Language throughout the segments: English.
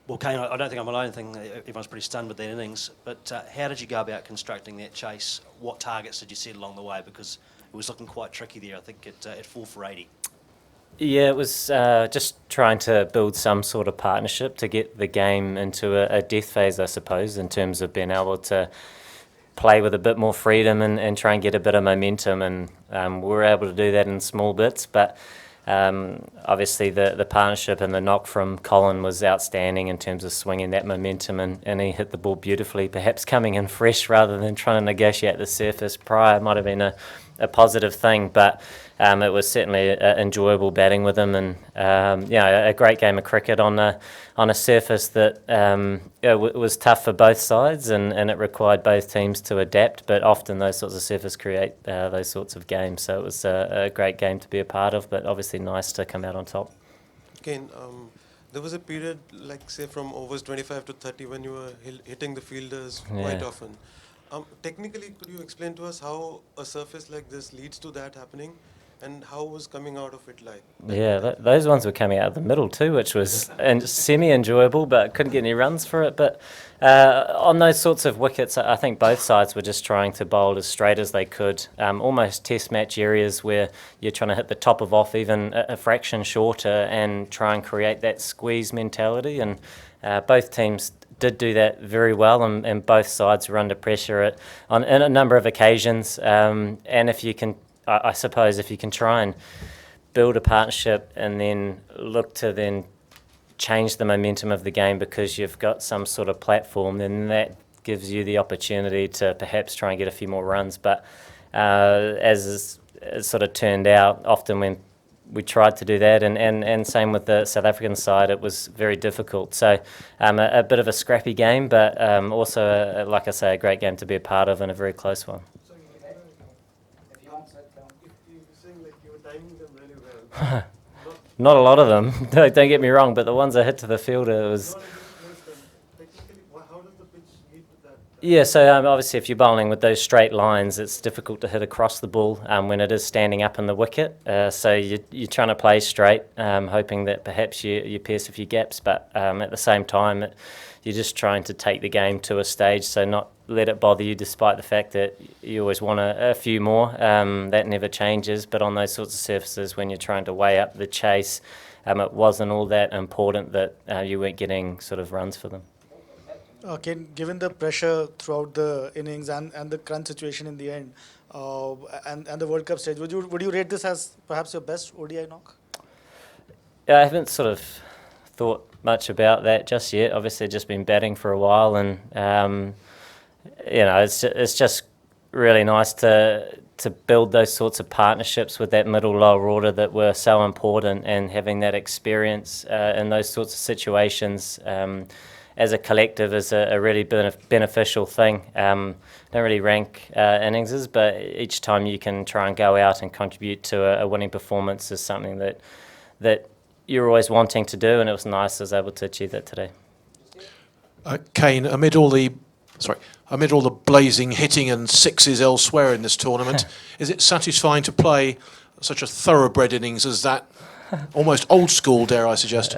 Well, Kane, I don't think I'm alone. I think everyone's pretty stunned with that innings. But how did you go about constructing that chase? What targets did you set along the way? Because it was looking quite tricky there, I think, at 4 for 80. Yeah, it was just trying to build some sort of partnership to get the game into a death phase, I suppose, in terms of being able to play with a bit more freedom and try and get a bit of momentum. And we were able to do that in small bits, but obviously the partnership and the knock from Colin was outstanding in terms of swinging that momentum, and he hit the ball beautifully. Perhaps coming in fresh rather than trying to negotiate the surface prior might have been a positive thing, but it was certainly enjoyable batting with him, and a great game of cricket on a surface that was tough for both sides, and it required both teams to adapt, but often those sorts of surfaces create those sorts of games, so it was a great game to be a part of, but obviously nice to come out on top. Kane, there was a period, like say from overs 25 to 30, when you were hitting the fielders quite often. Technically, could you explain to us how a surface like this leads to that happening, and how was coming out of it like? Yeah, those ones were coming out of the middle too, which was semi-enjoyable, but couldn't get any runs for it. But on those sorts of wickets, I think both sides were just trying to bowl as straight as they could, almost test match areas where you're trying to hit the top of off even a fraction shorter and try and create that squeeze mentality. And both teams did do that very well, and both sides were under pressure in a number of occasions. And if you can, I suppose, if you can try and build a partnership and then look to then change the momentum of the game because you've got some sort of platform, then that gives you the opportunity to perhaps try and get a few more runs. But as it sort of turned out, often when we tried to do that, and same with the South African side, it was very difficult. So a bit of a scrappy game, but also, like I say, a great game to be a part of and a very close one. Not a lot of them, don't get me wrong, but the ones I hit to the fielder, it was... Yeah, so obviously if you're bowling with those straight lines, it's difficult to hit across the ball when it is standing up in the wicket. So you're trying to play straight, hoping that perhaps you pierce a few gaps, but at the same time, you're just trying to take the game to a stage, so not let it bother you, despite the fact that you always want a few more. That never changes, but on those sorts of surfaces, when you're trying to weigh up the chase, it wasn't all that important that you weren't getting sort of runs for them. Okay, given the pressure throughout the innings and the crunch situation in the end, and the World Cup stage, would you rate this as perhaps your best ODI knock? Yeah, I haven't sort of thought much about that just yet. Obviously, just been batting for a while, and it's just really nice to build those sorts of partnerships with that middle lower order that were so important, and having that experience in those sorts of situations as a collective is a really beneficial thing. Don't really rank innings, but each time you can try and go out and contribute to a winning performance is something that you're always wanting to do, and it was nice I was able to achieve that today. Kane, amid all the blazing hitting and sixes elsewhere in this tournament, is it satisfying to play such a thoroughbred innings as that? Almost old school, dare I suggest?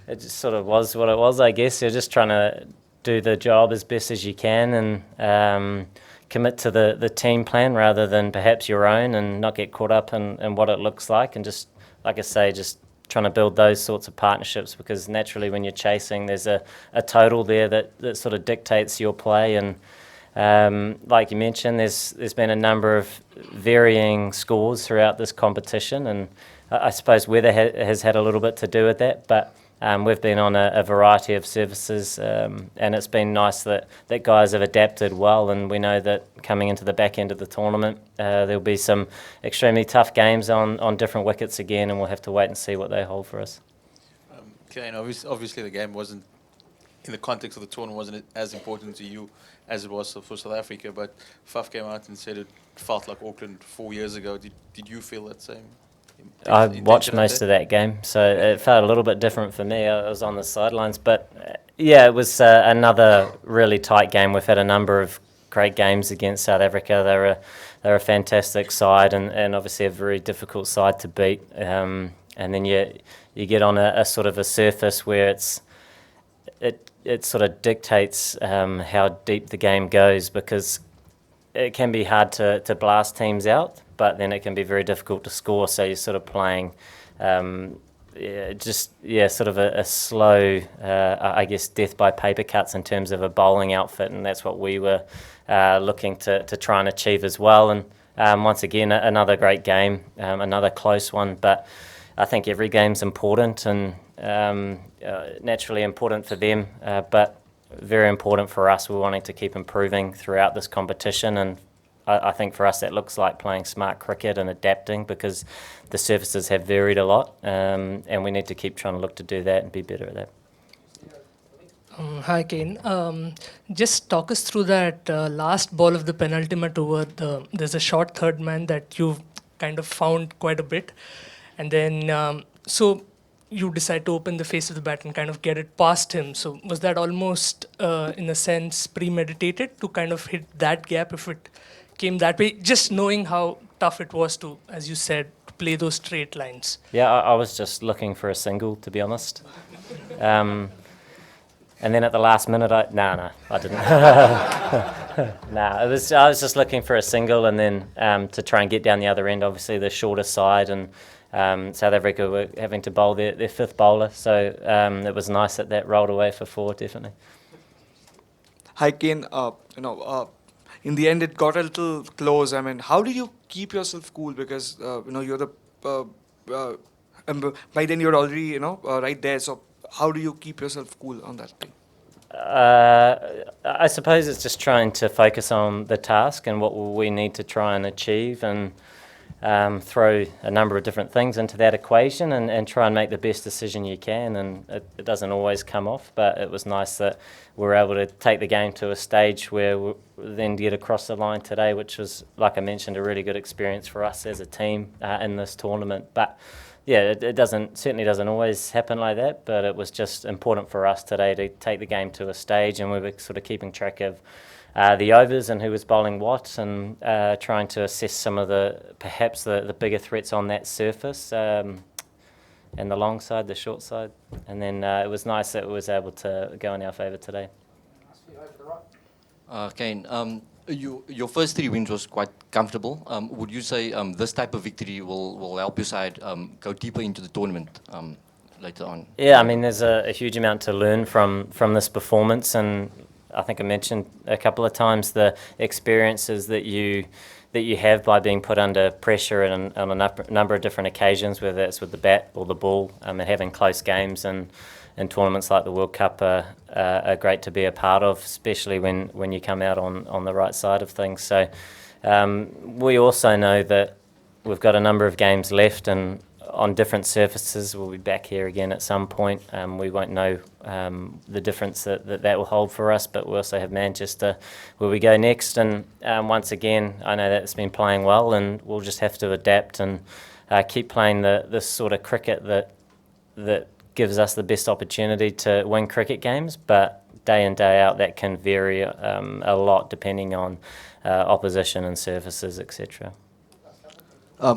It just sort of was what it was, I guess. You're just trying to do the job as best as you can, and commit to the team plan rather than perhaps your own, and not get caught up in what it looks like, and just, like I say, just trying to build those sorts of partnerships, because naturally when you're chasing, there's a total there that sort of dictates your play. And like you mentioned, there's been a number of varying scores throughout this competition, and I suppose weather has had a little bit to do with that, but we've been on a variety of surfaces, and it's been nice that guys have adapted well, and we know that coming into the back end of the tournament, there'll be some extremely tough games on different wickets again, and we'll have to wait and see what they hold for us. Kane, obviously the game wasn't, in the context of the tournament, wasn't as important to you as it was for South Africa, but Faf came out and said it felt like Auckland 4 years ago. Did you feel that same? I watched most of that game, so it felt a little bit different for me. I was on the sidelines, but it was another really tight game. We've had a number of great games against South Africa. They're a fantastic side, and obviously a very difficult side to beat. And then you you get on a sort of a surface where it sort of dictates how deep the game goes, because it can be hard to blast teams out, but then it can be very difficult to score. So you're sort of playing sort of a slow, I guess, death by paper cuts in terms of a bowling outfit, and that's what we were looking to try and achieve as well. And once again, another great game, another close one, but I think every game's important, and naturally important for them, but very important for us. We're wanting to keep improving throughout this competition, and I think for us that looks like playing smart cricket and adapting, because the surfaces have varied a lot, and we need to keep trying to look to do that and be better at that. Hi, Kane. Just talk us through that last ball of the penultimate over. There's a short third man that you've kind of found quite a bit, and then so you decide to open the face of the bat and kind of get it past him. So was that almost, in a sense, premeditated to kind of hit that gap if it came that way, just knowing how tough it was to, as you said, to play those straight lines? Yeah, I was just looking for a single, to be honest. And then at the last minute, I didn't. I was just looking for a single, and then to try and get down the other end, obviously the shorter side, and South Africa were having to bowl their fifth bowler, so it was nice that rolled away for four, definitely. Hi, Kane. In the end, it got a little close. I mean, how do you keep yourself cool? Because you're the by then you're already right there. So how do you keep yourself cool on that thing? I suppose it's just trying to focus on the task and what we need to try and achieve, and throw a number of different things into that equation, and try and make the best decision you can. And it doesn't always come off, but it was nice that we were able to take the game to a stage where we then get across the line today, which was, like I mentioned, a really good experience for us as a team in this tournament. But yeah, it certainly doesn't always happen like that, but it was just important for us today to take the game to a stage, and we were sort of keeping track of the overs and who was bowling what, and trying to assess some of perhaps the bigger threats on that surface, and the long side, the short side. And then it was nice that we was able to go in our favour today. Kane, your first three wins was quite comfortable. Would you say this type of victory will help your side go deeper into the tournament later on? Yeah, I mean, there's a huge amount to learn from this performance, and I think I mentioned a couple of times the experiences that you have by being put under pressure on a number of different occasions, whether it's with the bat or the ball, and having close games and tournaments like the World Cup are great to be a part of, especially when you come out on the right side of things. So we also know that we've got a number of games left, and on different surfaces. We'll be back here again at some point. We won't know the difference that will hold for us, but we also have Manchester where we go next. And once again, I know that it's been playing well, and we'll just have to adapt and keep playing this sort of cricket that gives us the best opportunity to win cricket games. But day in, day out, that can vary a lot depending on opposition and surfaces, etc.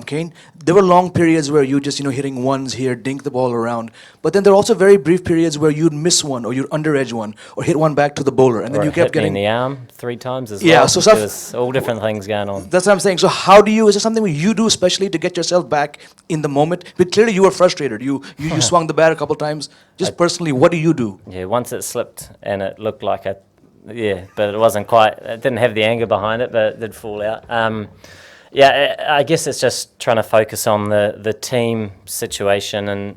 Kane, there were long periods where you just, hitting ones here, dink the ball around. But then there are also very brief periods where you'd miss one, or you'd under-edge one, or hit one back to the bowler, and then you kept getting me in the arm 3 times as well. Yeah, so there's all different things going on. That's what I'm saying. So how do you? Is there something you do especially to get yourself back in the moment? But clearly you were frustrated. You swung the bat a couple times. Just personally, what do you do? Yeah, once it slipped and it looked like but it wasn't quite. It didn't have the anger behind it, but it did fall out. Yeah, I guess it's just trying to focus on the team situation, and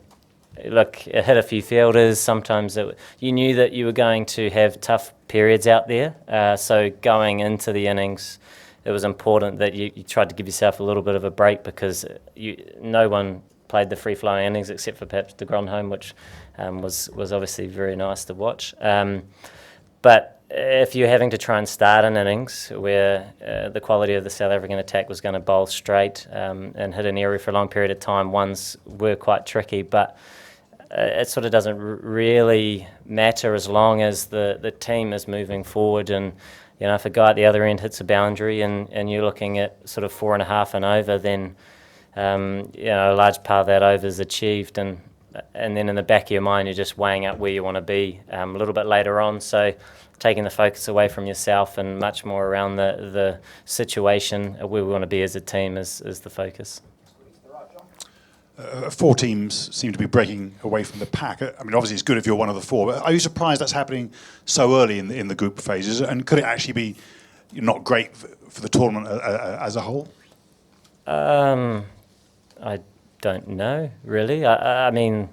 look, it hit a few fielders. Sometimes you knew that you were going to have tough periods out there, so going into the innings, it was important that you tried to give yourself a little bit of a break, because no one played the free-flowing innings except for perhaps de Grandhomme, which was obviously very nice to watch. But if you're having to try and start an innings where the quality of the South African attack was going to bowl straight and hit an area for a long period of time, ones were quite tricky, but it sort of doesn't really matter as long as the team is moving forward. And if a guy at the other end hits a boundary and you're looking at sort of 4.5 and over, then a large part of that over is achieved. And and then in the back of your mind, you're just weighing up where you want to be a little bit later on. So taking the focus away from yourself and much more around the situation where we want to be as a team is the focus. 4 teams seem to be breaking away from the pack. I mean, obviously it's good if you're one of the 4, but are you surprised that's happening so early in the group phases? And could it actually be not great for the tournament as a whole? I don't know, really. I mean,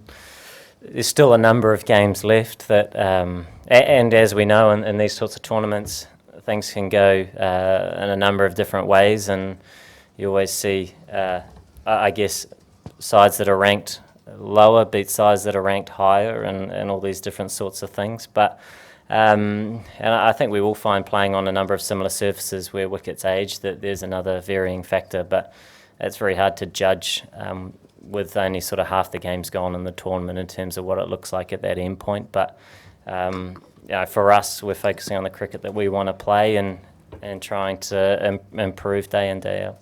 there's still a number of games left that, and as we know in these sorts of tournaments, things can go in a number of different ways, and you always see, I guess, sides that are ranked lower beat sides that are ranked higher, and all these different sorts of things. But and I think we will find playing on a number of similar surfaces where wickets age that there's another varying factor, but it's very hard to judge with only sort of half the games gone in the tournament in terms of what it looks like at that end point. But for us, we're focusing on the cricket that we want to play and trying to improve day in, day out.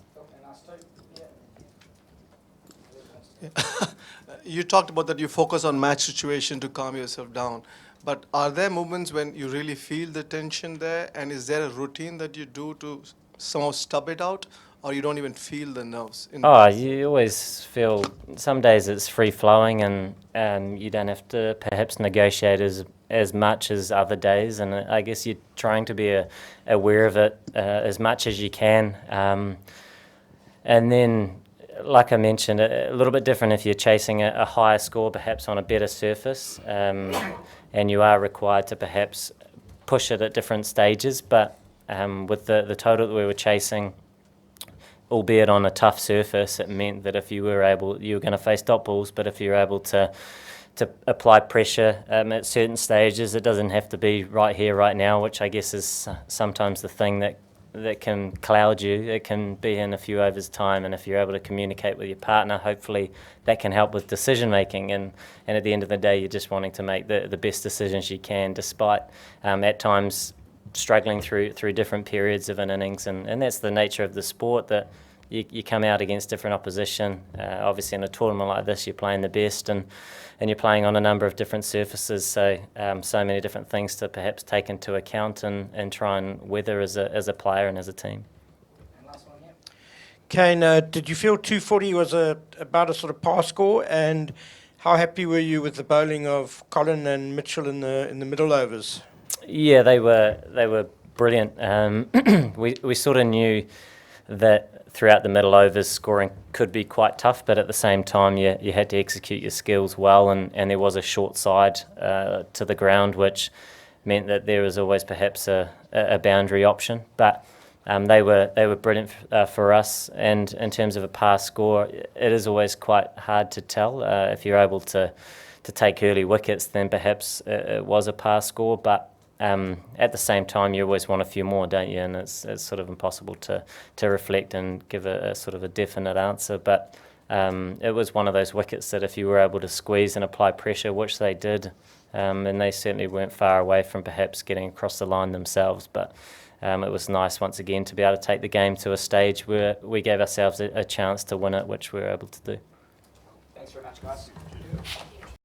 You talked about that you focus on match situation to calm yourself down. But are there moments when you really feel the tension there? And is there a routine that you do to somehow stub it out? Or you don't even feel the nerves? You always feel, some days it's free-flowing and you don't have to perhaps negotiate as much as other days. And I guess you're trying to be aware of it as much as you can. And then, like I mentioned, a little bit different if you're chasing a higher score, perhaps on a better surface, and you are required to perhaps push it at different stages. But with the total that we were chasing, albeit on a tough surface, it meant that if you were going to face dot balls, but if you're able to apply pressure at certain stages, it doesn't have to be right here, right now, which I guess is sometimes the thing that can cloud you. It can be in a few overs' time, and if you're able to communicate with your partner, hopefully that can help with decision making. And at the end of the day, you're just wanting to make the best decisions you can, despite at times struggling through different periods of an innings, and that's the nature of the sport, that you come out against different opposition. Obviously in a tournament like this, you're playing the best, and you're playing on a number of different surfaces, so many different things to perhaps take into account and try and weather as a player and as a team. Kane, did you feel 240 was about a sort of par score, and how happy were you with the bowling of Colin and Mitchell in the middle overs? Yeah, they were brilliant. We sort of knew that throughout the middle overs scoring could be quite tough, but at the same time you had to execute your skills well, and there was a short side to the ground, which meant that there was always perhaps a boundary option. But they were brilliant for us, and in terms of a par score, it is always quite hard to tell. If you're able to take early wickets, then perhaps it was a par score, but at the same time, you always want a few more, don't you? And it's sort of impossible to reflect and give a sort of a definite answer. But it was one of those wickets that if you were able to squeeze and apply pressure, which they did, and they certainly weren't far away from perhaps getting across the line themselves. But it was nice once again to be able to take the game to a stage where we gave ourselves a chance to win it, which we were able to do. Thanks very much, guys.